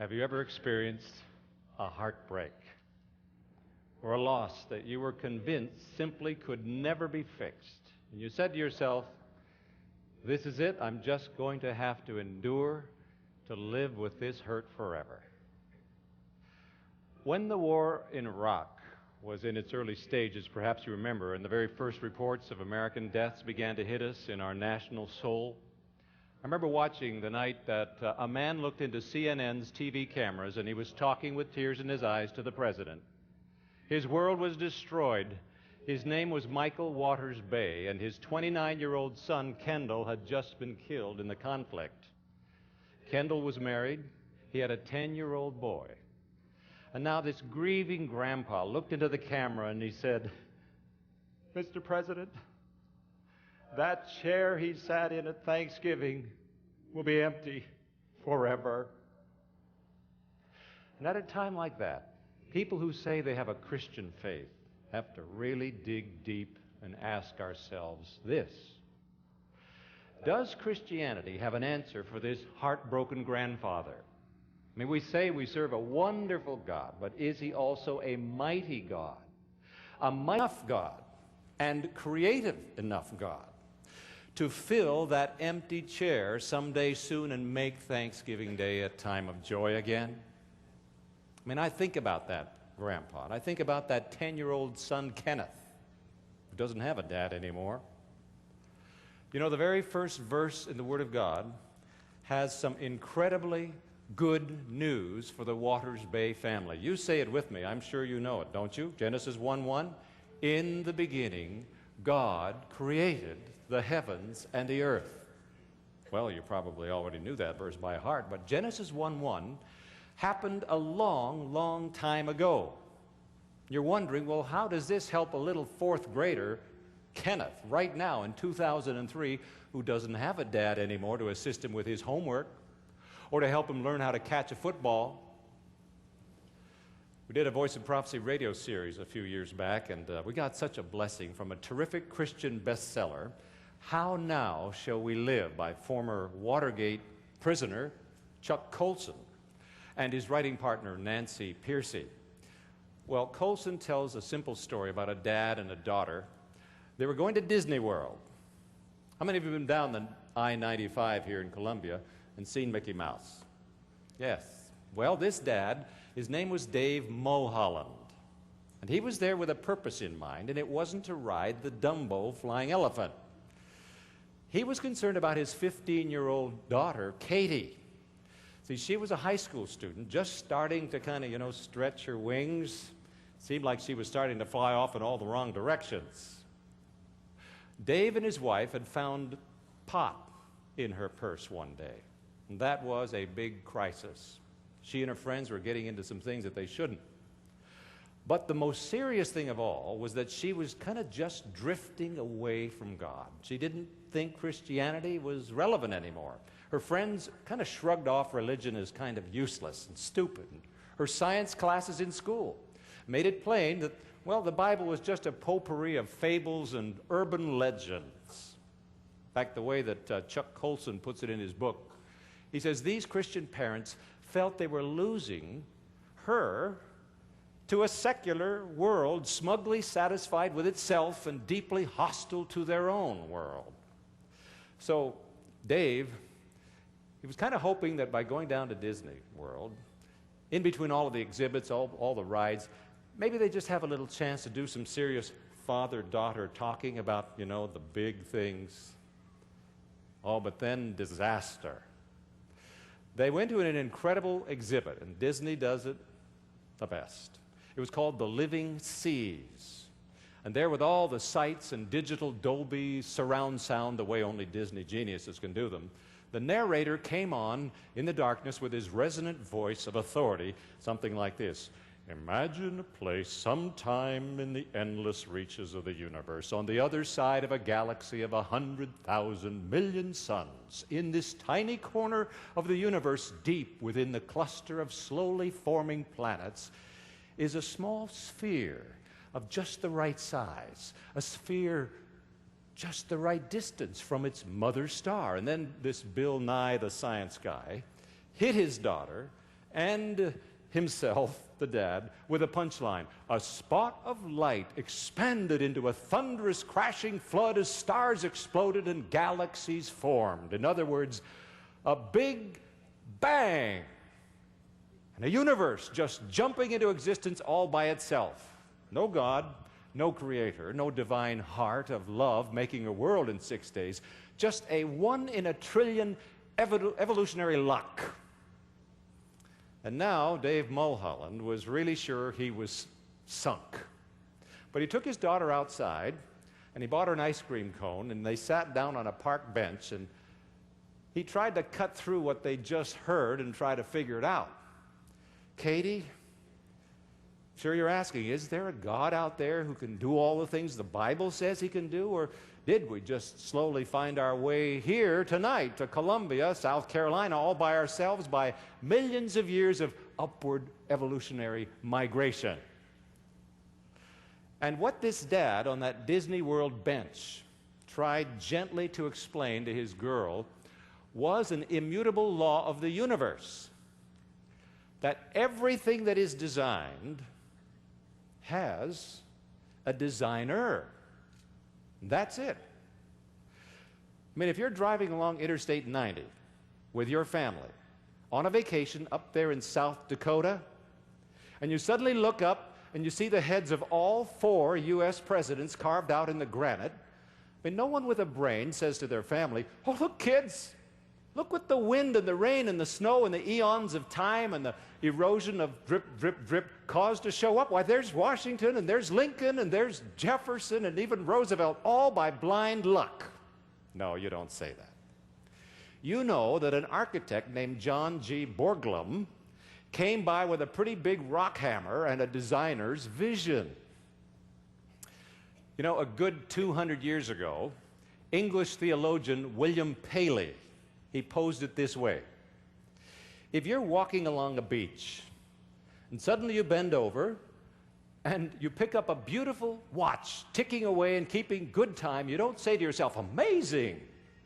Have you ever experienced a heartbreak or a loss that you were convinced simply could never be fixed? And you said to yourself, this is it, I'm just going to have to endure to live with this hurt forever. When the war in Iraq was in its early stages, perhaps you remember, and the very first reports of American deaths began to hit us in our national soul, I remember watching the night that a man looked into CNN's TV cameras and he was talking with tears in his eyes to the president. His world was destroyed. His name was Michael Waters Bay, and his 29-year-old son, Kendall, had just been killed in the conflict. Kendall was married. He had a 10-year-old boy. And now this grieving grandpa looked into the camera and he said, Mr. President, that chair he sat in at Thanksgiving will be empty forever. And at a time like that, people who say they have a Christian faith have to really dig deep and ask ourselves this: does Christianity have an answer for this heartbroken grandfather? I mean, we say we serve a wonderful God, but is he also a mighty God? A mighty enough God and creative enough God to fill that empty chair someday soon and make Thanksgiving Day a time of joy again? I mean, I think about that grandpa, and I think about that 10-year-old son, Kenneth, who doesn't have a dad anymore. You know, the very first verse in the Word of God has some incredibly good news for the Waters Bay family. You say it with me. I'm sure you know it, don't you? Genesis 1:1. In the beginning, God created the heavens and the earth. Well, you probably already knew that verse by heart, but Genesis 1:1 happened a long, long time ago. You're wondering, well, how does this help a little fourth grader, Kenneth, right now in 2003, who doesn't have a dad anymore to assist him with his homework or to help him learn how to catch a football? We did a Voice of Prophecy radio series a few years back, and we got such a blessing from a terrific Christian bestseller, How Now Shall We Live, by former Watergate prisoner Chuck Colson and his writing partner Nancy Pearcey. Well, Colson tells a simple story about a dad and a daughter. They were going to Disney World. How many of you have been down the I-95 here in Columbia and seen Mickey Mouse? Yes. Well, this dad, his name was Dave Mulholland, and he was there with a purpose in mind, and it wasn't to ride the Dumbo flying elephant. He was concerned about his 15-year-old daughter, Katie. See, she was a high school student, just starting to kind of, stretch her wings. Seemed like she was starting to fly off in all the wrong directions. Dave and his wife had found pot in her purse one day, and that was a big crisis. She and her friends were getting into some things that they shouldn't. But the most serious thing of all was that she was kind of just drifting away from God. She didn't think Christianity was relevant anymore. Her friends kind of shrugged off religion as kind of useless and stupid. And her science classes in school made it plain that, well, the Bible was just a potpourri of fables and urban legends. In fact, the way that Chuck Colson puts it in his book, he says these Christian parents felt they were losing her to a secular world smugly satisfied with itself and deeply hostile to their own world. So Dave, he was kind of hoping that by going down to Disney World, in between all of the exhibits, all the rides, maybe they just have a little chance to do some serious father-daughter talking about, the big things. Oh, but then disaster. They went to an incredible exhibit, and Disney does it the best. It was called The Living Seas. And there, with all the sights and digital Dolby surround sound, the way only Disney geniuses can do them, the narrator came on in the darkness with his resonant voice of authority, something like this: imagine a place sometime in the endless reaches of the universe, on the other side of a galaxy of 100,000 million suns. In this tiny corner of the universe, deep within the cluster of slowly forming planets, is a small sphere of just the right size, a sphere just the right distance from its mother star. And then this Bill Nye, the science guy, hit his daughter and himself, the dad, with a punchline. A spot of light expanded into a thunderous crashing flood as stars exploded and galaxies formed. In other words, a big bang. And a universe just jumping into existence all by itself. No God, no creator, no divine heart of love making a world in 6 days. Just a 1 in a trillion evolutionary luck. And now Dave Mulholland was really sure he was sunk. But he took his daughter outside, and he bought her an ice cream cone, and they sat down on a park bench, and he tried to cut through what they just heard and try to figure it out. Katie, sure you're asking, is there a God out there who can do all the things the Bible says he can do, or did we just slowly find our way here tonight to Columbia, South Carolina, all by ourselves by millions of years of upward evolutionary migration? And what this dad on that Disney World bench tried gently to explain to his girl was an immutable law of the universe, that everything that is designed has a designer. That's it. I mean, if you're driving along Interstate 90 with your family on a vacation up there in South Dakota, and you suddenly look up and you see the heads of all 4 U.S. presidents carved out in the granite, I mean, no one with a brain says to their family, "Oh, look, kids, look what the wind and the rain and the snow and the eons of time and the erosion of drip, drip, drip caused to show up. Why, there's Washington, and there's Lincoln, and there's Jefferson, and even Roosevelt, all by blind luck." No, you don't say that. You know that an architect named John G. Borglum came by with a pretty big rock hammer and a designer's vision. You know, a good 200 years ago, English theologian William Paley, he posed it this way. If you're walking along a beach and suddenly you bend over and you pick up a beautiful watch ticking away and keeping good time, you don't say to yourself, "Amazing,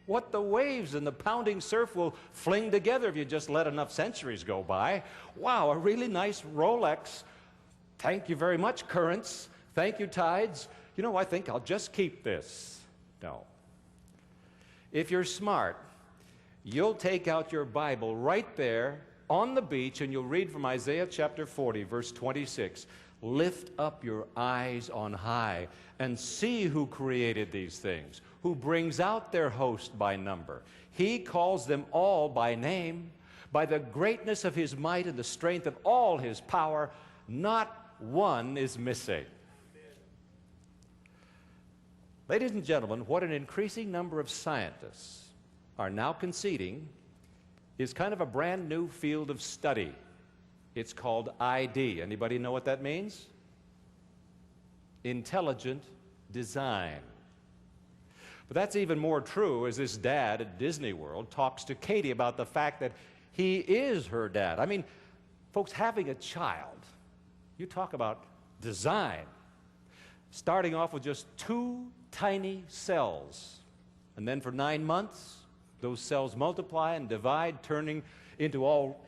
what the waves and the pounding surf will fling together if you just let enough centuries go by. Wow, a really nice Rolex. Thank you very much, currents. Thank you, tides. You know, I think I'll just keep this." No. If you're smart, you'll take out your Bible right there on the beach and you'll read from Isaiah chapter 40, verse 26. "Lift up your eyes on high and see who created these things, who brings out their host by number. He calls them all by name. By the greatness of his might and the strength of all his power, not one is missing." Ladies and gentlemen, what an increasing number of scientists are now conceding is kind of a brand new field of study. It's called ID. Anybody know what that means? Intelligent design. But that's even more true as this dad at Disney World talks to Katie about the fact that he is her dad. I mean, folks, having a child, you talk about design. Starting off with just 2 tiny cells. And then for 9 months, those cells multiply and divide, turning into all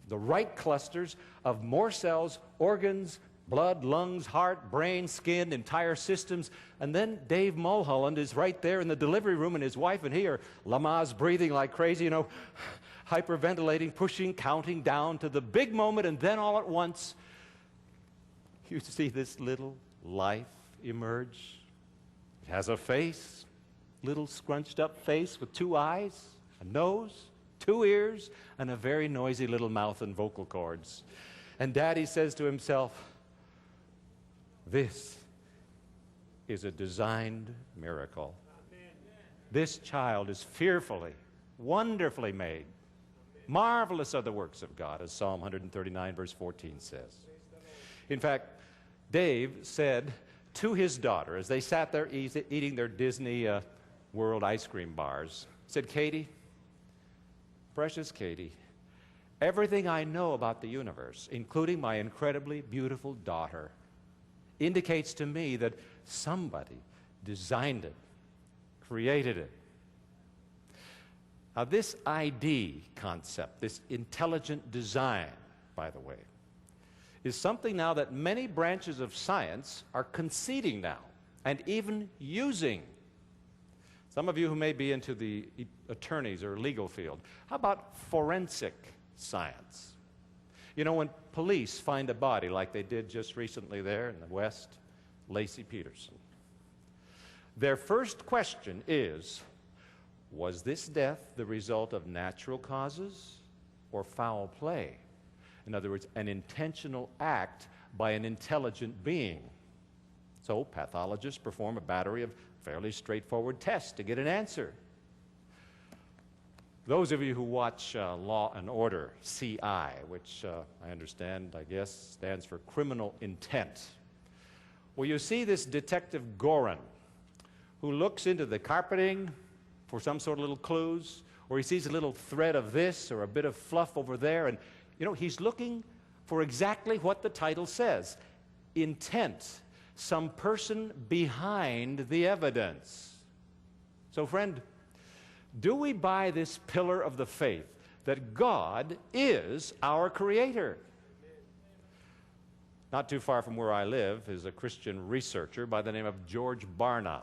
the right clusters of more cells, organs, blood, lungs, heart, brain, skin, entire systems. And then Dave Mulholland is right there in the delivery room, and his wife and he are Lamaze breathing like crazy, you know, hyperventilating, pushing, counting down to the big moment, and then all at once, you see this little life emerge. It has a face, little scrunched up face with 2 eyes, a nose, 2 ears, and a very noisy little mouth and vocal cords. And Daddy says to himself, "This is a designed miracle. This child is fearfully, wonderfully made. Marvelous are the works of God," as Psalm 139, verse 14 says. In fact, Dave said to his daughter, as they sat there eating their Disney World ice cream bars, said, "Katie, precious Katie, everything I know about the universe, including my incredibly beautiful daughter, indicates to me that somebody designed it, created it." Now, this ID concept, this intelligent design, by the way, is something now that many branches of science are conceding now and even using. Some of you who may be into the attorneys or legal field, how about forensic science? You know, when police find a body like they did just recently there in the West, Lacey Peterson, their first question is, was this death the result of natural causes or foul play? In other words, an intentional act by an intelligent being. So pathologists perform a battery of fairly straightforward tests to get an answer. Those of you who watch Law and Order, CI, which I understand, I guess, stands for criminal intent. Well, you see this Detective Gorin, who looks into the carpeting for some sort of little clues, or he sees a little thread of this or a bit of fluff over there, and you know, he's looking for exactly what the title says, intent, some person behind the evidence. So friend, do we buy this pillar of the faith that God is our creator? Not too far from where I live is a Christian researcher by the name of George Barna.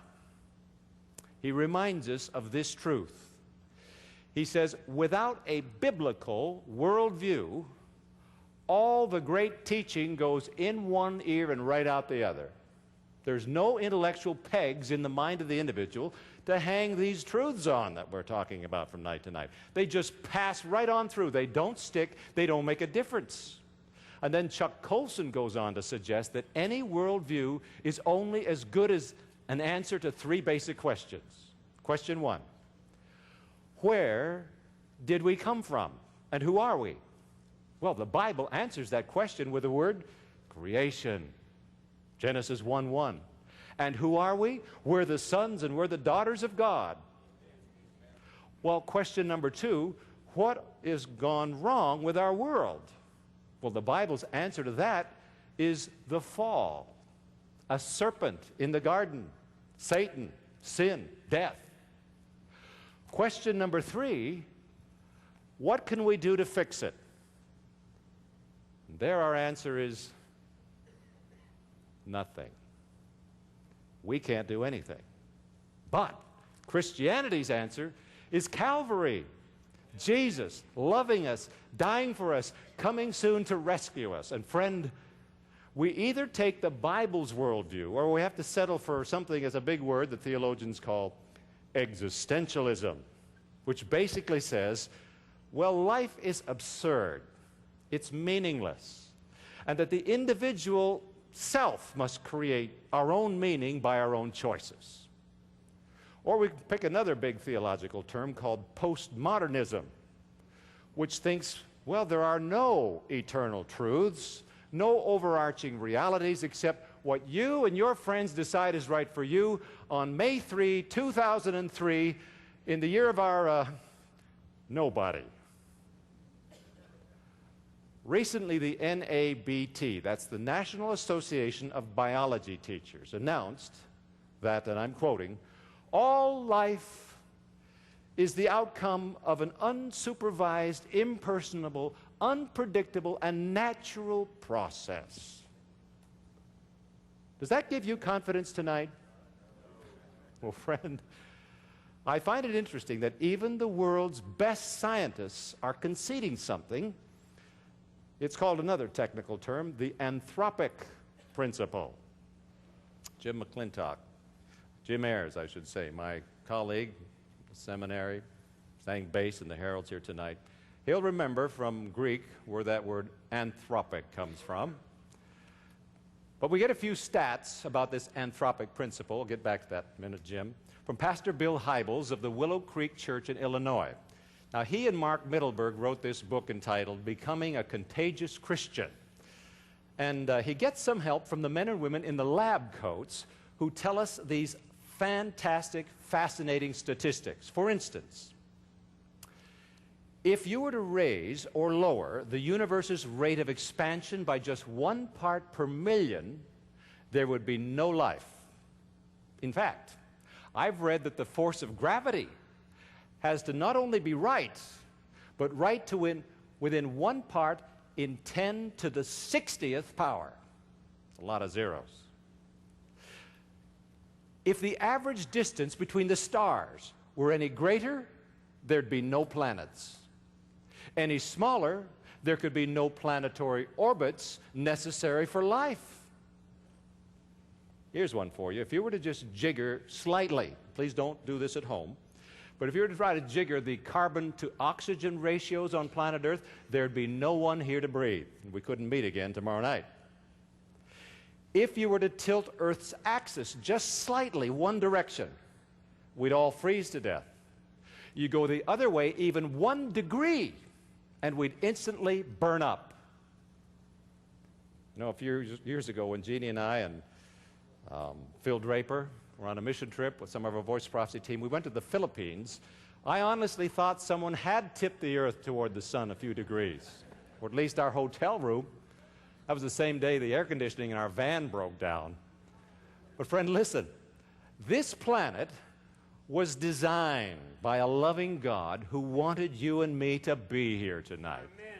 He reminds us of this truth. He says, without a biblical worldview, all the great teaching goes in one ear and right out the other. There's no intellectual pegs in the mind of the individual to hang these truths on that we're talking about from night to night. They just pass right on through. They don't stick. They don't make a difference. And then Chuck Colson goes on to suggest that any worldview is only as good as an answer to three basic questions. Question one, where did we come from and who are we? Well, the Bible answers that question with the word creation. Genesis 1:1. And who are we? We're the sons and we're the daughters of God. Well, question number two, what is gone wrong with our world? Well, the Bible's answer to that is the fall. A serpent in the garden, Satan, sin, death. Question number three, what can we do to fix it? There our answer is nothing. We can't do anything. But Christianity's answer is Calvary. Jesus loving us, dying for us, coming soon to rescue us. And friend, we either take the Bible's worldview or we have to settle for something as a big word that theologians call existentialism, which basically says, well, life is absurd. It's meaningless. And that the individual self must create our own meaning by our own choices. Or we pick another big theological term called postmodernism, which thinks, well, there are no eternal truths, no overarching realities except what you and your friends decide is right for you on May 3, 2003, in the year of our nobody. Recently, the NABT, that's the National Association of Biology Teachers, announced that, and I'm quoting, all life is the outcome of an unsupervised, impersonable, unpredictable, and natural process. Does that give you confidence tonight? Well, friend, I find it interesting that even the world's best scientists are conceding something. It's called another technical term, the anthropic principle. Jim Ayers, I should say, my colleague, the seminary, sang bass in the Heralds here tonight. He'll remember from Greek where that word anthropic comes from. But we get a few stats about this anthropic principle. We'll get back to that in a minute, Jim. From Pastor Bill Hybels of the Willow Creek Church in Illinois. Now, he and Mark Mittelberg wrote this book entitled Becoming a Contagious Christian. And he gets some help from the men and women in the lab coats who tell us these fantastic, fascinating statistics. For instance, if you were to raise or lower the universe's rate of expansion by just 1 part per million, there would be no life. In fact, I've read that the force of gravity has to not only be right, but right to within 1 part in 10 to the 60th power. It's a lot of zeros. If the average distance between the stars were any greater, there'd be no planets. Any smaller, there could be no planetary orbits necessary for life. Here's one for you. If you were to just jigger slightly, please don't do this at home, but if you were to try to jigger the carbon to oxygen ratios on planet Earth, there'd be no one here to breathe. We couldn't meet again tomorrow night. If you were to tilt Earth's axis just slightly one direction, we'd all freeze to death. You go the other way even 1 degree, and we'd instantly burn up. You know, a few years ago when Jeannie and I and Phil Draper were on a mission trip with some of our Voice Prophecy team, we went to the Philippines. I honestly thought someone had tipped the Earth toward the sun a few degrees, or at least our hotel room. That was the same day the air conditioning in our van broke down. But friend, listen, this planet was designed by a loving God who wanted you and me to be here tonight. Amen.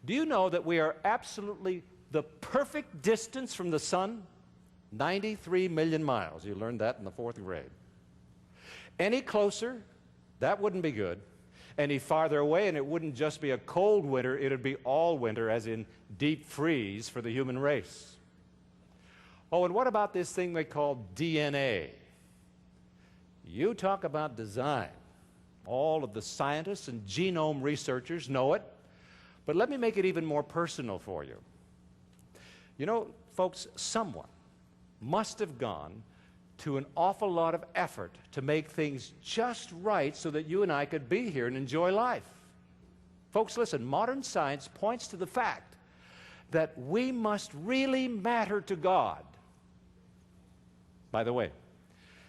Do you know that we are absolutely the perfect distance from the sun? 93 million miles. You learned that in the 4th grade. Any closer, that wouldn't be good. Any farther away, and it wouldn't just be a cold winter, it would be all winter, as in deep freeze for the human race. Oh, and what about this thing they call DNA? You talk about design. All of the scientists and genome researchers know it, but let me make it even more personal for you. You know, folks, someone must have gone to an awful lot of effort to make things just right so that you and I could be here and enjoy life. Folks, listen, modern science points to the fact that we must really matter to God. By the way,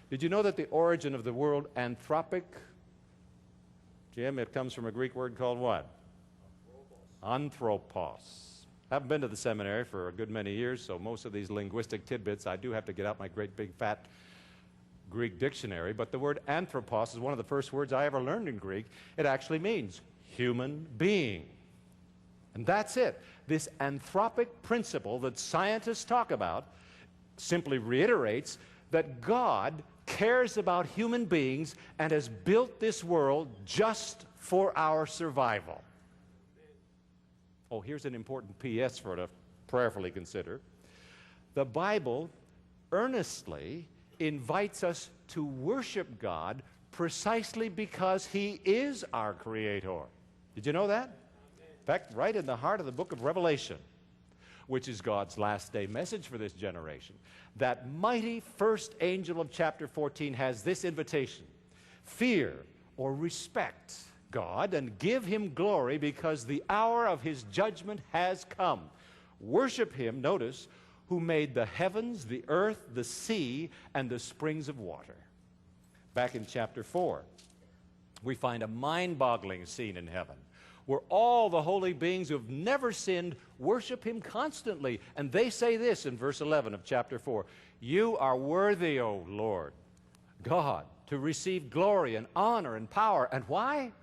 did you know that the origin of the word anthropic, Jim, it comes from a Greek word called what? Anthropos. I haven't been to the seminary for a good many years, so most of these linguistic tidbits, I do have to get out my great big fat Greek dictionary, but the word anthropos is one of the first words I ever learned in Greek. It actually means human being. And that's it. This anthropic principle that scientists talk about simply reiterates that God cares about human beings and has built this world just for our survival. Oh, here's an important P.S. for to prayerfully consider. The Bible earnestly invites us to worship God precisely because He is our Creator. Did you know that? In fact, right in the heart of the book of Revelation, which is God's last day message for this generation, that mighty first angel of chapter 14 has this invitation: fear or respect God and give Him glory, because the hour of His judgment has come. Worship Him, notice, who made the heavens, the earth, the sea, and the springs of water. Back in chapter 4, we find a mind-boggling scene in heaven where all the holy beings who have never sinned worship Him constantly. And they say this in verse 11 of chapter 4, "You are worthy, O Lord God, to receive glory and honor and power." And why?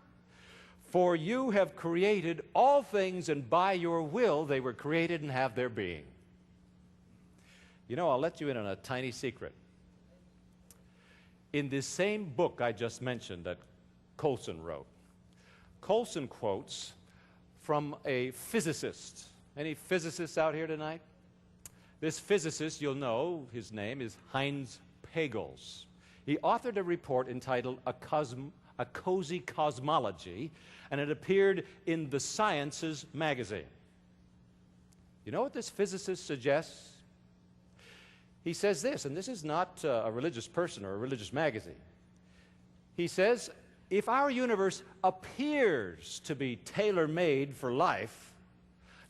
"For you have created all things, and by your will they were created and have their being." You know, I'll let you in on a tiny secret. In this same book I just mentioned that Colson wrote, Colson quotes from a physicist. Any physicists out here tonight? This physicist, you'll know, his name is Heinz Pagels. He authored a report entitled A Cozy Cosmology, and it appeared in the Sciences magazine. You know what this physicist suggests? He says this, and this is not a religious person or a religious magazine. He says, if our universe appears to be tailor-made for life,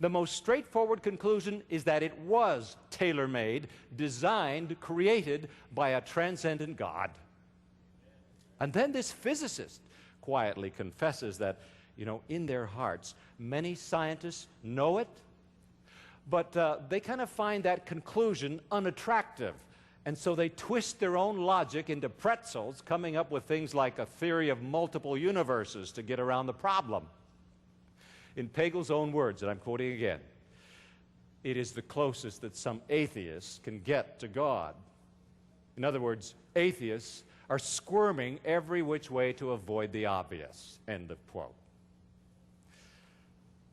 the most straightforward conclusion is that it was tailor-made, designed, created by a transcendent God. And then this physicist quietly confesses that, you know, in their hearts, many scientists know it, but they kind of find that conclusion unattractive. And so they twist their own logic into pretzels, coming up with things like a theory of multiple universes to get around the problem. In Pagel's own words, and I'm quoting again, it is the closest that some atheists can get to God. In other words, atheists are squirming every which way to avoid the obvious. End of quote.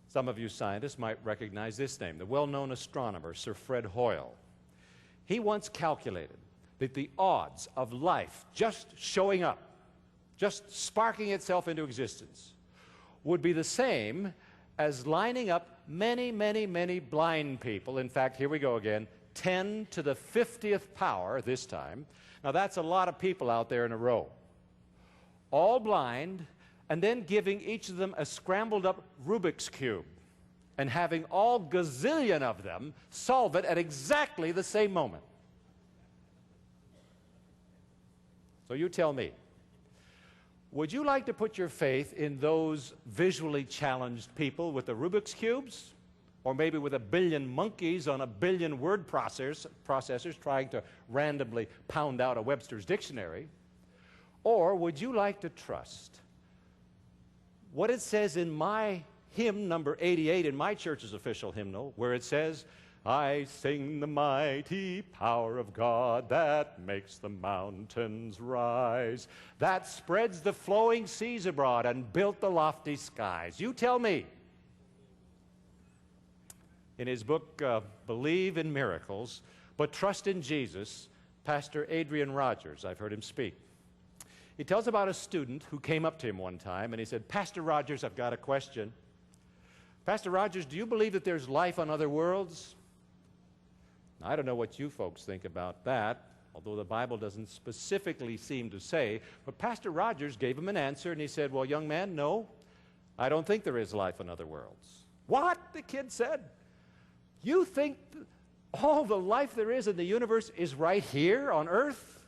Some of you scientists might recognize this name, the well-known astronomer, Sir Fred Hoyle. He once calculated that the odds of life just showing up, just sparking itself into existence, would be the same as lining up many, many, many blind people. In fact, here we go again, 10 to the 50th power this time. Now that's a lot of people out there in a row. All blind, and then giving each of them a scrambled up Rubik's Cube and having all gazillion of them solve it at exactly the same moment. So you tell me, would you like to put your faith in those visually challenged people with the Rubik's Cubes? Or maybe with a billion monkeys on a billion word processors trying to randomly pound out a Webster's dictionary? Or would you like to trust what it says in my hymn, number 88, in my church's official hymnal, where it says, I sing the mighty power of God that makes the mountains rise, that spreads the flowing seas abroad and built the lofty skies. You tell me. In his book, Believe in Miracles, but Trust in Jesus, Pastor Adrian Rogers, I've heard him speak. He tells about a student who came up to him one time and he said, Pastor Rogers, I've got a question. Pastor Rogers, do you believe that there's life on other worlds? I don't know what you folks think about that, although the Bible doesn't specifically seem to say, but Pastor Rogers gave him an answer and he said, well, young man, no, I don't think there is life on other worlds. What? The kid said. You think all the life there is in the universe is right here on earth?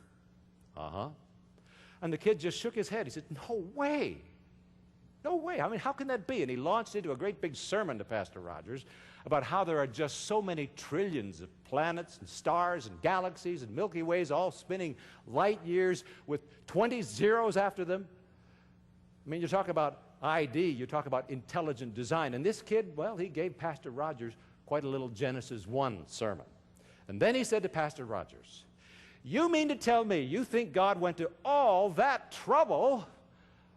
Uh-huh. And the kid just shook his head. He said, no way. No way. I mean, how can that be? And he launched into a great big sermon to Pastor Rogers about how there are just so many trillions of planets and stars and galaxies and Milky Ways all spinning light years with 20 zeros after them. I mean, you talk about ID, you talk about intelligent design. And this kid, well, he gave Pastor Rogers quite a little Genesis 1 sermon. And then he said to Pastor Rogers, you mean to tell me you think God went to all that trouble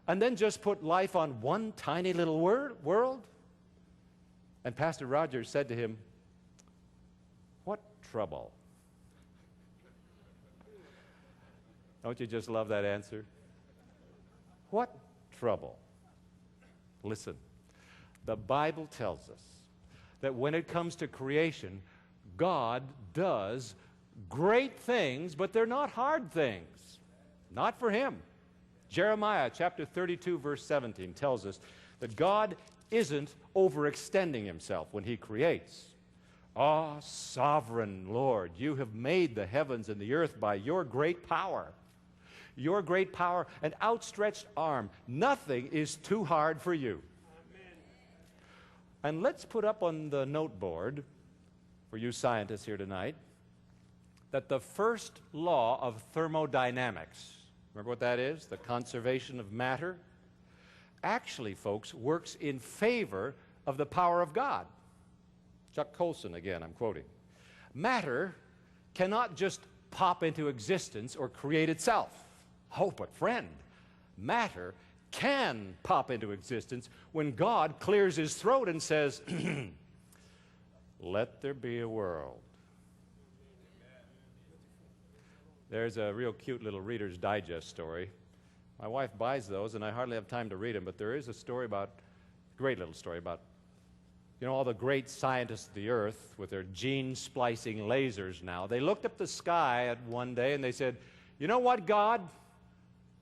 and then just put life on one tiny little world? And Pastor Rogers said to him, what trouble? Don't you just love that answer? What trouble? Listen, the Bible tells us that when it comes to creation, God does great things, but they're not hard things. Not for him. Jeremiah chapter 32, verse 17 tells us that God isn't overextending himself when he creates. Ah, sovereign Lord, you have made the heavens and the earth by your great power. Your great power and outstretched arm. Nothing is too hard for you. And let's put up on the note board, for you scientists here tonight, that the first law of thermodynamics, remember what that is? The conservation of matter? Actually, folks, works in favor of the power of God. Chuck Colson, again, I'm quoting. Matter cannot just pop into existence or create itself. Oh, but friend, matter can pop into existence when God clears his throat and says, let there be a world. There's a real cute little Reader's Digest story. My wife buys those, and I hardly have time to read them, but there is a story about, great little story about, you know, all the great scientists of the earth with their gene-splicing lasers now. They looked up the sky at one day and they said, you know what, God?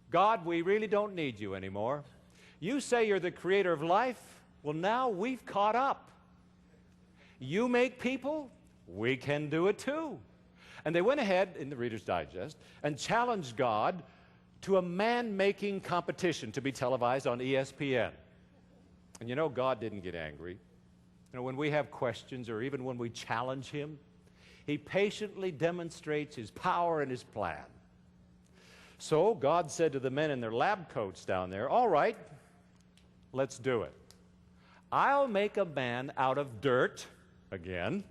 God, we really don't need you anymore. You say you're the creator of life. Well, now we've caught up. You make people, we can do it too. And they went ahead in the Reader's Digest and challenged God to a man-making competition to be televised on ESPN. And you know, God didn't get angry. You know, when we have questions or even when we challenge him, he patiently demonstrates his power and his plan. So God said to the men in their lab coats down there, all right, let's do it. I'll make a man out of dirt, again,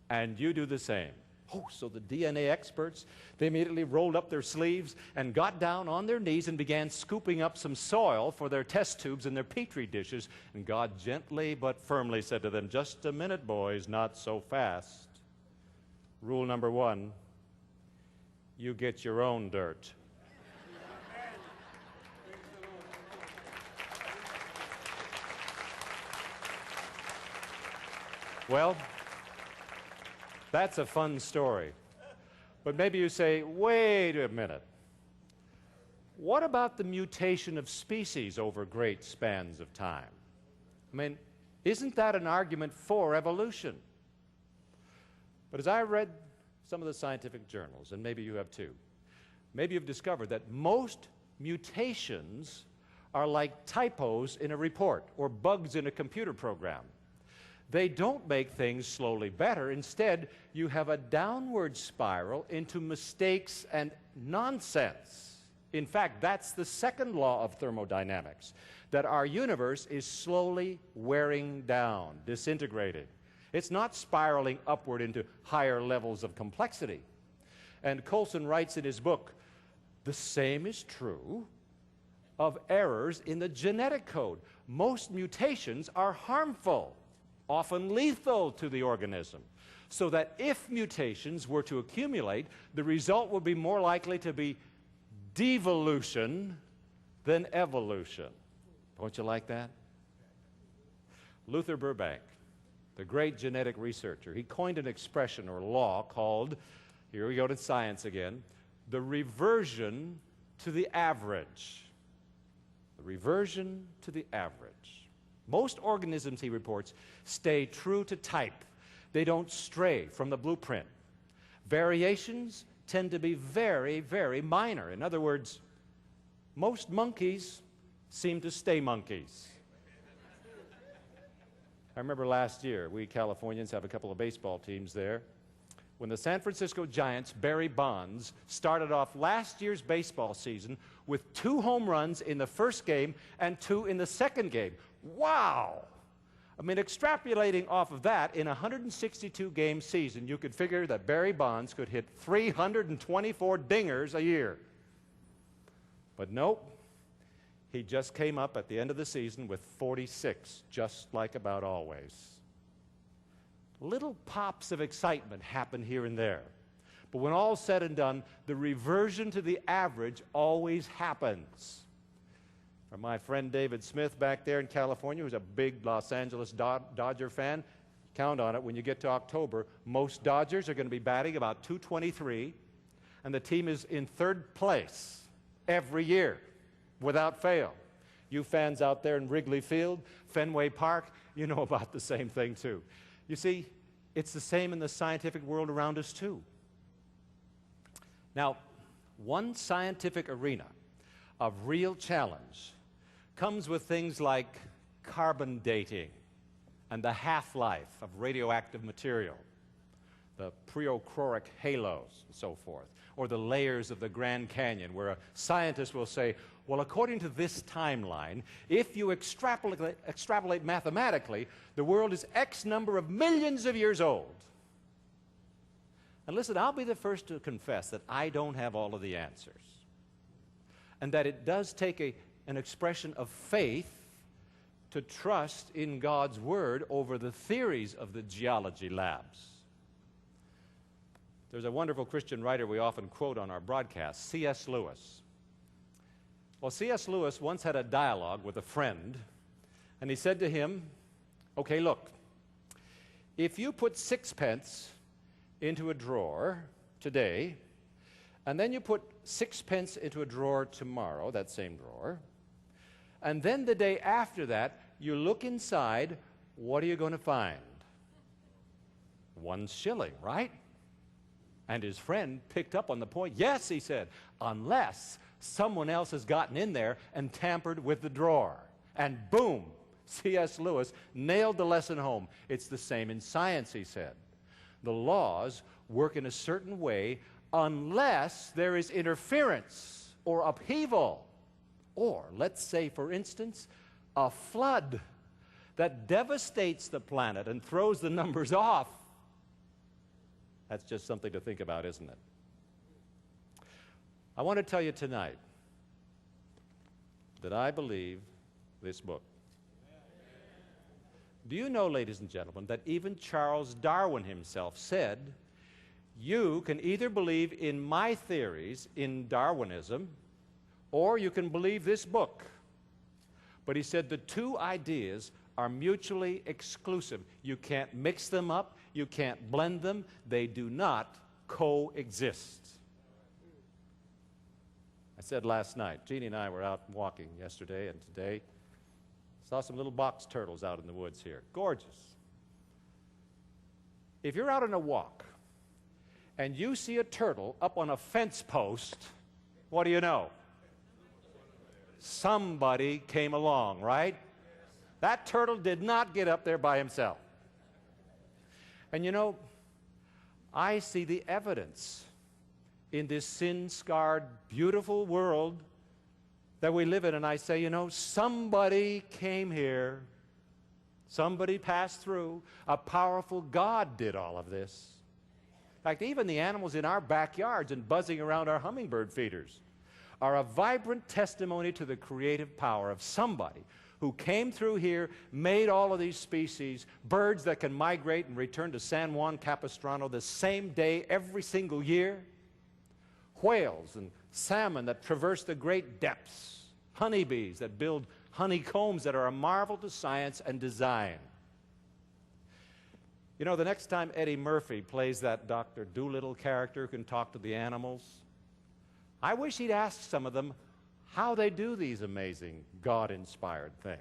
and you do the same. Oh, so the DNA experts, they immediately rolled up their sleeves and got down on their knees and began scooping up some soil for their test tubes and their petri dishes. And God gently but firmly said to them, just a minute, boys, not so fast. Rule number 1, you get your own dirt. Well, that's a fun story. But maybe you say, wait a minute. What about the mutation of species over great spans of time? I mean, isn't that an argument for evolution? But as I read some of the scientific journals, and maybe you have too, maybe you've discovered that most mutations are like typos in a report or bugs in a computer program. They don't make things slowly better. Instead, you have a downward spiral into mistakes and nonsense. In fact, that's the second law of thermodynamics, that our universe is slowly wearing down, disintegrating. It's not spiraling upward into higher levels of complexity. And Coulson writes in his book, the same is true of errors in the genetic code. Most mutations are harmful, often lethal to the organism, so that if mutations were to accumulate, the result would be more likely to be devolution than evolution. Don't you like that? Luther Burbank, the great genetic researcher, he coined an expression or law called, here we go to science again, the reversion to the average. The reversion to the average. Most organisms, he reports, stay true to type. They don't stray from the blueprint. Variations tend to be very, very minor. In other words, most monkeys seem to stay monkeys. I remember last year, we Californians have a couple of baseball teams there. When the San Francisco Giants' Barry Bonds started off last year's baseball season with 2 home runs in the first game and 2 in the second game. Wow! I mean, extrapolating off of that, in a 162-game season, you could figure that Barry Bonds could hit 324 dingers a year. But nope, he just came up at the end of the season with 46, just like about always. Little pops of excitement happen here and there. But when all's said and done, the reversion to the average always happens. For my friend David Smith back there in California, who's a big Los Angeles Dodger fan, count on it, when you get to October, most Dodgers are going to be batting about .223, and the team is in 3rd place every year, without fail. You fans out there in Wrigley Field, Fenway Park, you know about the same thing too. You see, it's the same in the scientific world around us too. Now, one scientific arena of real challenge comes with things like carbon dating and the half-life of radioactive material, the preochroic halos and so forth, or the layers of the Grand Canyon, where a scientist will say, well, according to this timeline, if you extrapolate mathematically, the world is X number of millions of years old. And listen, I'll be the first to confess that I don't have all of the answers, and that it does take an expression of faith to trust in God's Word over the theories of the geology labs. There's a wonderful Christian writer we often quote on our broadcasts, C.S. Lewis. Well, C.S. Lewis once had a dialogue with a friend, and he said to him, okay, look, if you put 6 pence into a drawer today, and then you put 6 pence into a drawer tomorrow, that same drawer, and then the day after that, you look inside, what are you going to find? 1 shilling, right? And his friend picked up on the point. Yes, he said, unless someone else has gotten in there and tampered with the drawer. And boom, C.S. Lewis nailed the lesson home. It's the same in science, he said. The laws work in a certain way unless there is interference or upheaval. Or, let's say, for instance, a flood. that devastates the planet and throws the numbers off. That's just something to think about, isn't it? I want to tell you tonight that I believe this book. Do you know, ladies and gentlemen, that even Charles Darwin himself said, you can either believe in my theories in Darwinism, or you can believe this book. But he said the two ideas are mutually exclusive. You can't mix them up. You can't blend them. They do not coexist. I said last night, Jeannie and I were out walking yesterday and today. Saw some little box turtles out in the woods here. Gorgeous. If you're out on a walk and you see a turtle up on a fence post, what do you know? Somebody came along, right? That turtle did not get up there by himself. And you know, I see the evidence in this sin-scarred, beautiful world that we live in, and I say, you know, somebody came here, somebody passed through, a powerful God did all of this. In fact, even the animals in our backyards and buzzing around our hummingbird feeders are a vibrant testimony to the creative power of somebody who came through here, made all of these species, birds that can migrate and return to San Juan Capistrano the same day every single year, whales and salmon that traverse the great depths, honeybees that build honeycombs that are a marvel to science and design. You know, the next time Eddie Murphy plays that Dr. Dolittle character who can talk to the animals, I wish he'd ask some of them how they do these amazing God-inspired things.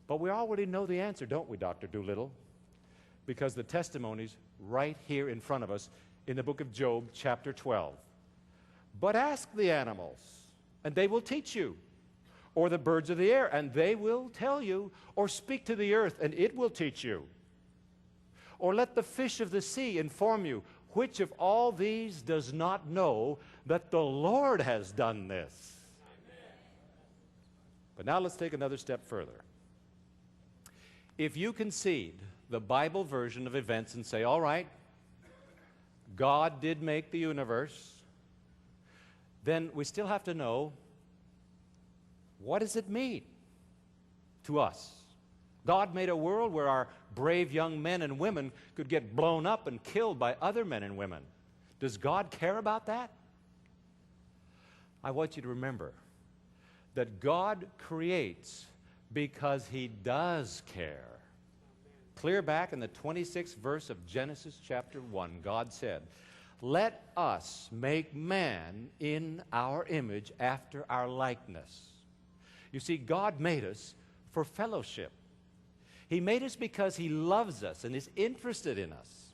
But we already know the answer, don't we, Dr. Dolittle? Because the testimony's right here in front of us in the book of Job, chapter 12. But ask the animals, and they will teach you. Or the birds of the air, and they will tell you. Or speak to the earth, and it will teach you. Or let the fish of the sea inform you. Which of all these does not know that the Lord has done this? Amen. But now let's take another step further. If you concede the Bible version of events and say, all right, God did make the universe, then we still have to know, what does it mean to us? God made a world where our brave young men and women could get blown up and killed by other men and women. Does God care about that? I want you to remember that God creates because He does care. Clear back in the 26th verse of Genesis chapter 1, God said, let us make man in our image after our likeness. You see, God made us for fellowship. He made us because He loves us and is interested in us.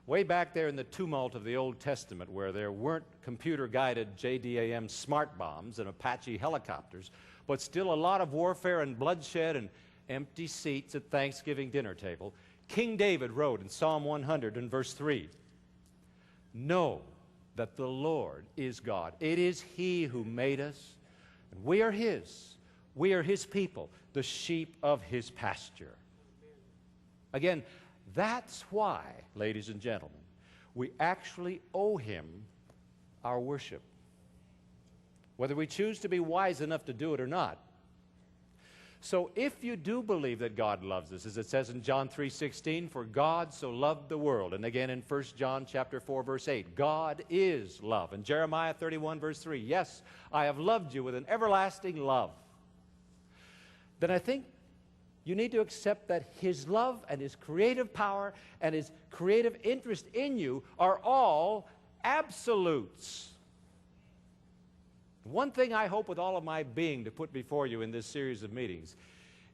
Way back there in the tumult of the Old Testament, where there weren't computer-guided JDAM smart bombs and Apache helicopters, but still a lot of warfare and bloodshed and empty seats at Thanksgiving dinner table, King David wrote in Psalm 100 and verse 3, know that the Lord is God. It is He who made us, and we are His. We are His people, the sheep of His pasture. Again, that's why, ladies and gentlemen, we actually owe Him our worship, whether we choose to be wise enough to do it or not. So if you do believe that God loves us, as it says in John 3:16, for God so loved the world, and again in 1 John chapter 4, verse 8, God is love. And Jeremiah 31, verse 3, yes, I have loved you with an everlasting love. Then I think you need to accept that His love and His creative power and His creative interest in you are all absolutes. One thing I hope with all of my being to put before you in this series of meetings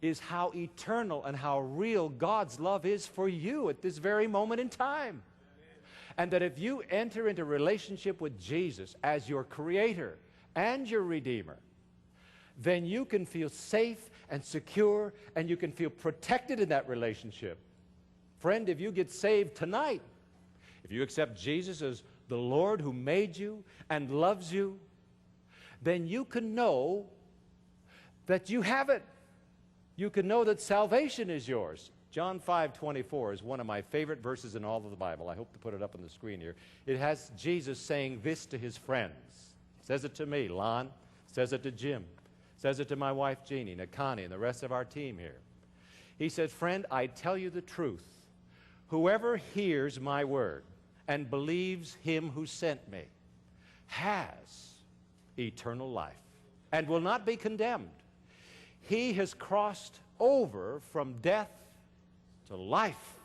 is how eternal and how real God's love is for you at this very moment in time. And that if you enter into relationship with Jesus as your Creator and your Redeemer, then you can feel safe and secure, and you can feel protected in that relationship. Friend, if you get saved tonight, if you accept Jesus as the Lord who made you and loves you, then you can know that you have it. You can know that salvation is yours. John 5:24 is one of my favorite verses in all of the Bible. I hope to put it up on the screen here. It has Jesus saying this to his friends. Says it to me, Lon. Says it to Jim. Says it to my wife, Jeannie, Nakani, and the rest of our team here. He said, friend, I tell you the truth. Whoever hears my word and believes him who sent me has eternal life and will not be condemned. He has crossed over from death to life.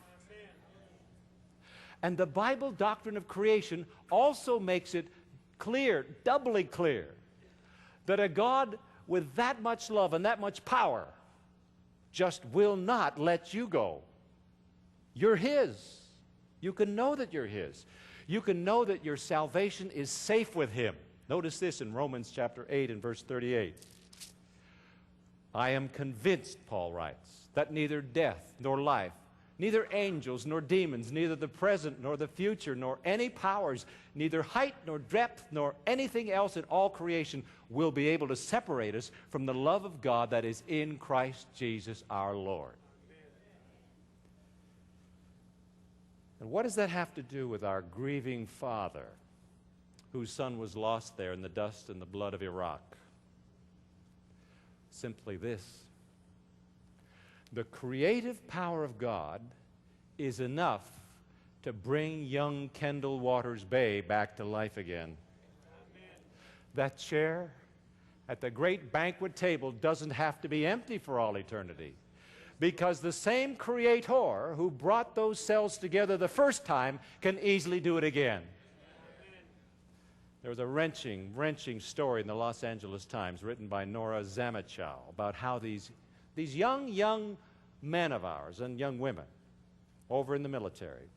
And the Bible doctrine of creation also makes it clear, doubly clear, that a God with that much love and that much power just will not let you go. You're His. You can know that you're His. You can know that your salvation is safe with Him. Notice this in Romans chapter 8 and verse 38. I am convinced, Paul writes, that neither death nor life, neither angels nor demons, neither the present nor the future, nor any powers, neither height nor depth nor anything else in all creation will be able to separate us from the love of God that is in Christ Jesus our Lord. And what does that have to do with our grieving father, whose son was lost there in the dust and the blood of Iraq? Simply this. The creative power of God is enough to bring young Kendall Waters Bay back to life again. Amen. That chair at the great banquet table doesn't have to be empty for all eternity, because the same Creator who brought those cells together the first time can easily do it again. There was a wrenching story in the Los Angeles Times written by Nora Zamichow about how these young men of ours and young women over in the military,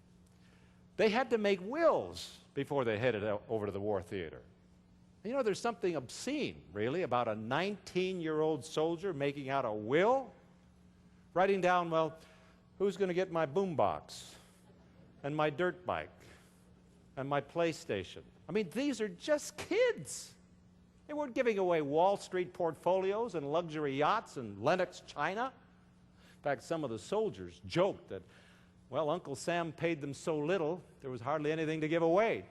they had to make wills before they headed over to the war theater. You know, there's something obscene, really, about a 19-year-old soldier making out a will, writing down, well, who's going to get my boombox and my dirt bike and my PlayStation? I mean, these are just kids. They weren't giving away Wall Street portfolios and luxury yachts and Lenox China. In fact, some of the soldiers joked that, well, Uncle Sam paid them so little, there was hardly anything to give away.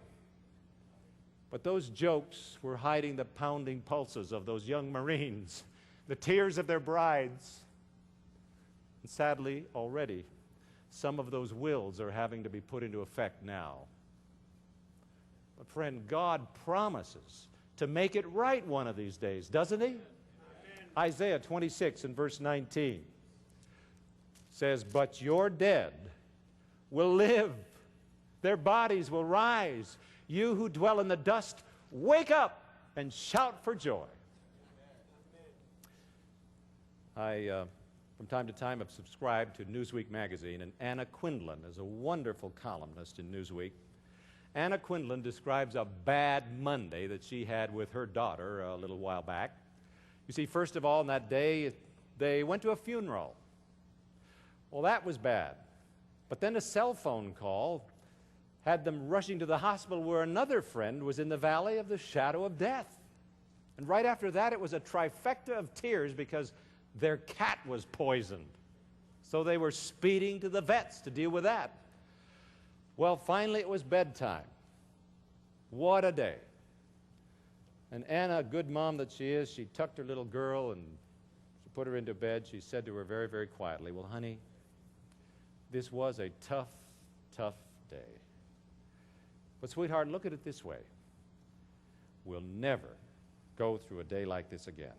But those jokes were hiding the pounding pulses of those young Marines, the tears of their brides. And sadly, already, some of those wills are having to be put into effect now. But friend, God promises to make it right one of these days, doesn't He? Amen. Isaiah 26 and verse 19 says, but your dead will live, their bodies will rise. You who dwell in the dust, wake up and shout for joy. I, from time to time, have subscribed to Newsweek magazine, and Anna Quindlen is a wonderful columnist in Newsweek. Anna Quindlen describes a bad Monday that she had with her daughter a little while back. You see, first of all, on that day, they went to a funeral. Well, that was bad. But then a cell phone call had them rushing to the hospital where another friend was in the valley of the shadow of death. And right after that, it was a trifecta of tears because their cat was poisoned. So they were speeding to the vets to deal with that. Well, finally, it was bedtime. What a day. And Anna, good mom that she is, she tucked her little girl and she put her into bed. She said to her very, very quietly, well, honey, this was a tough, tough day. But, sweetheart, look at it this way. We'll never go through a day like this again.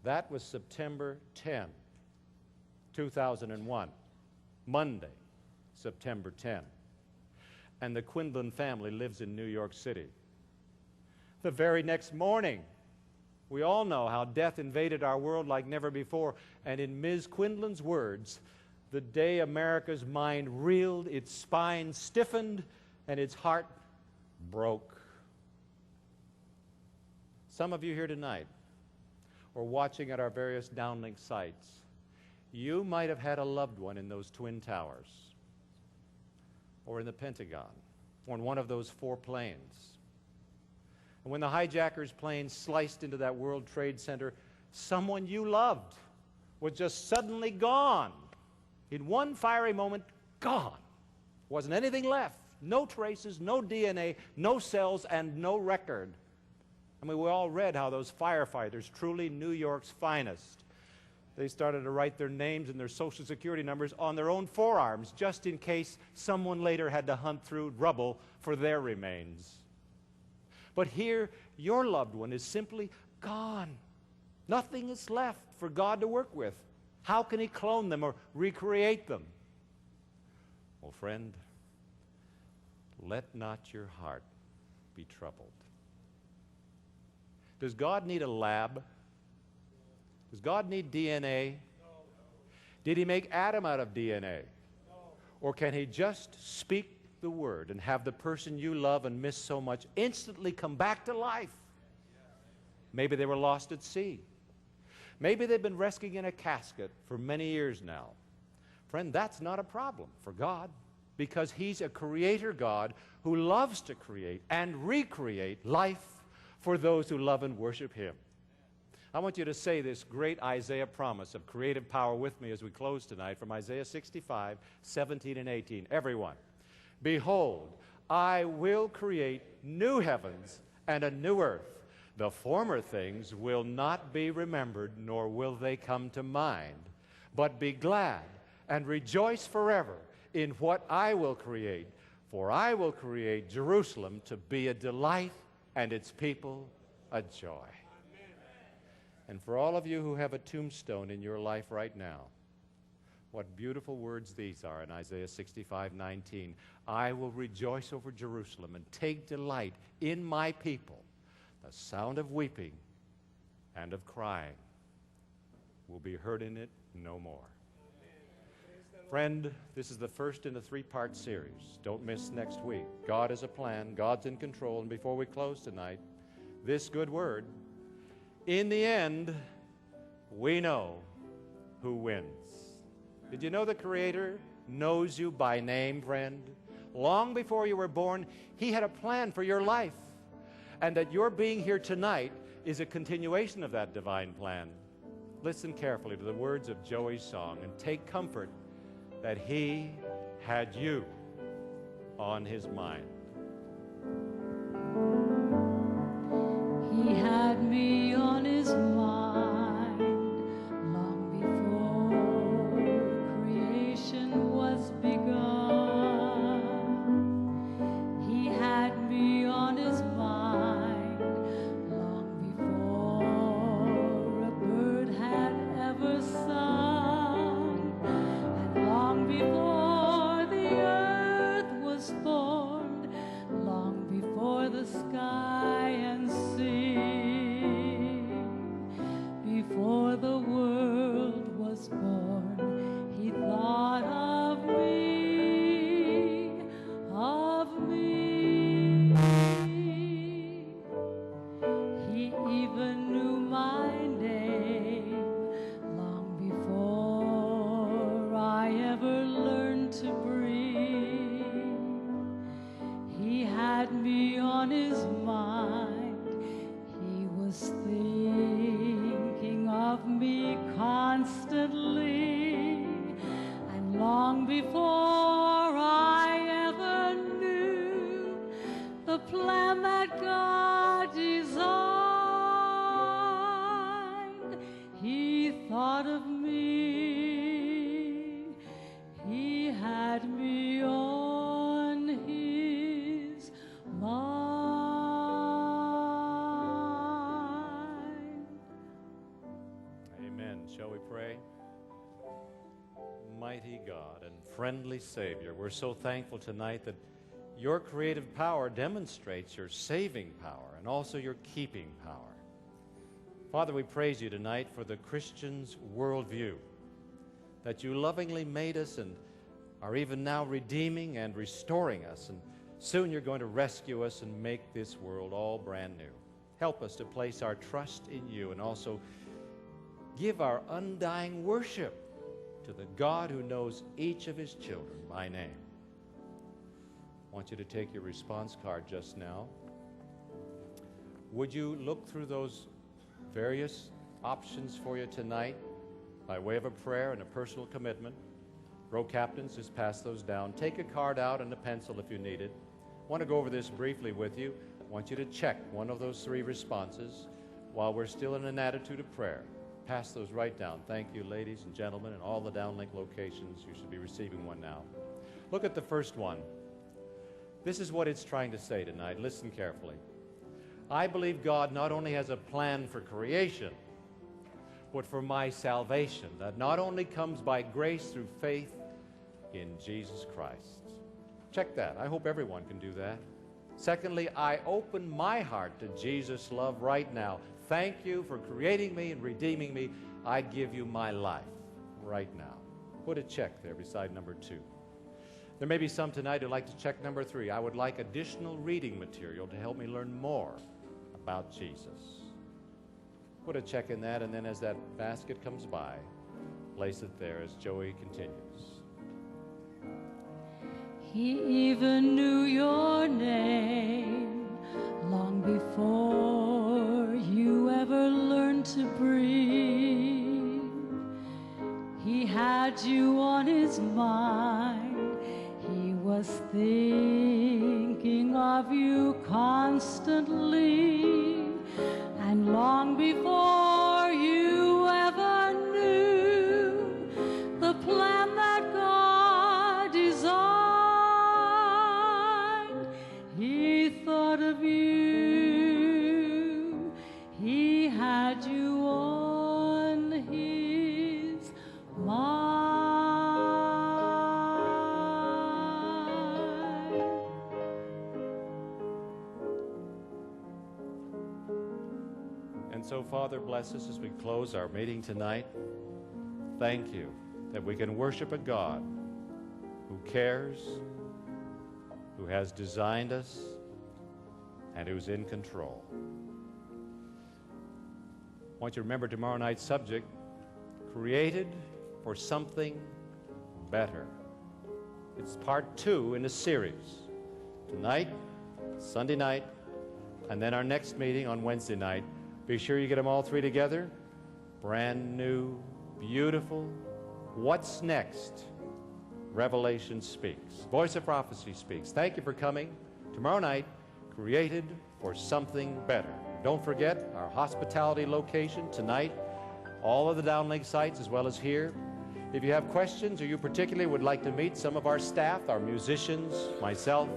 That was September 10, 2001, Monday. September 10. And the Quindlen family lives in New York City. The very next morning, we all know how death invaded our world like never before. And in Ms. Quindlen's words, the day America's mind reeled, its spine stiffened, and its heart broke. Some of you here tonight, or watching at our various downlink sites, you might have had a loved one in those Twin Towers, or in the Pentagon, or in one of those 4 planes. And when the hijackers' plane sliced into that World Trade Center, someone you loved was just suddenly gone. In one fiery moment, gone. Wasn't anything left. No traces, no DNA, no cells, and no record. I mean, we all read how those firefighters, truly New York's finest, they started to write their names and their social security numbers on their own forearms, just in case someone later had to hunt through rubble for their remains. But here, your loved one is simply gone. Nothing is left for God to work with. How can He clone them or recreate them? Well, friend, let not your heart be troubled. Does God need a lab? Does God need DNA? Did He make Adam out of DNA? Or can He just speak the word and have the person you love and miss so much instantly come back to life? Maybe they were lost at sea. Maybe they've been resting in a casket for many years now. Friend, that's not a problem for God, because He's a creator God who loves to create and recreate life for those who love and worship Him. I want you to say this great Isaiah promise of creative power with me as we close tonight from Isaiah 65, 17 and 18. Everyone, behold, I will create new heavens and a new earth. The former things will not be remembered, nor will they come to mind. But be glad and rejoice forever in what I will create. For I will create Jerusalem to be a delight and its people a joy. Amen. And for all of you who have a tombstone in your life right now, what beautiful words these are in Isaiah 65:19. I will rejoice over Jerusalem and take delight in my people. The sound of weeping and of crying will be heard in it no more. Friend, this is the first in a three-part series. Don't miss next week. God has a plan. God's in control. And before we close tonight, this good word, in the end, we know who wins. Did you know the Creator knows you by name, friend? Long before you were born, He had a plan for your life. And that your being here tonight is a continuation of that divine plan. Listen carefully to the words of Joey's song and take comfort that He had you on His mind. He had me on His mind long before creation was begun. He had me on His mind long before a bird had ever sung, and long before the earth was formed, long before the sky and sea, before the world was born, He thought of me, of me. He even knew my name long before I ever learned to breathe. He had me on His mind. He was thinking of me constantly, and long before I ever knew the plan that God designed, He thought of me. He had me on His mind. Amen. Shall we pray? Mighty God and friendly Savior, we're so thankful tonight that your creative power demonstrates your saving power and also your keeping power. Father, we praise you tonight for the Christian's worldview, that you lovingly made us and are even now redeeming and restoring us, and soon you're going to rescue us and make this world all brand new. Help us to place our trust in you and also give our undying worship to the God who knows each of His children by name. I want you to take your response card just now. Would you look through those various options for you tonight by way of a prayer and a personal commitment. Row captains, just pass those down. Take a card out and a pencil if you need it. I want to go over this briefly with you. I want you to check one of those three responses while we're still in an attitude of prayer. Pass those right down. Thank you, ladies and gentlemen, and all the downlink locations. You should be receiving one now. Look at the first one. This is what it's trying to say tonight. Listen carefully. I believe God not only has a plan for creation, but for my salvation, that not only comes by grace through faith in Jesus Christ. Check that. I hope everyone can do that. Secondly, I open my heart to Jesus' love right now. Thank you for creating me and redeeming me. I give you my life right now. Put a check there beside number 2. There may be some tonight who'd like to check number 3. I would like additional reading material to help me learn more about Jesus. Put a check in that, and then as that basket comes by, place it there as Joey continues. He even knew your name long before you ever learned to breathe. He had you on his mind. He was thinking of you constantly. And long before you ever knew the plan that God designed, he thought of you. He had you on his mind. And so, Father, bless us as we close our meeting tonight. Thank you that we can worship a God who cares, who has designed us, and who's in control. I want you to remember tomorrow night's subject, created for something better. It's part 2 in a series. Tonight, Sunday night, and then our next meeting on Wednesday night. Be sure you get them all 3 together. Brand new, beautiful. What's next? Revelation speaks. Voice of Prophecy speaks. Thank you for coming. Tomorrow night, created for something better. Don't forget our hospitality location tonight. All of the downlink sites as well as here. If you have questions or you particularly would like to meet some of our staff, our musicians, myself,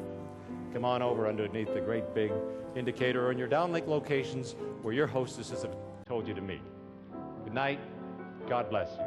come on over underneath the great big indicator on your downlink locations where your hostesses have told you to meet. Good night. God bless you.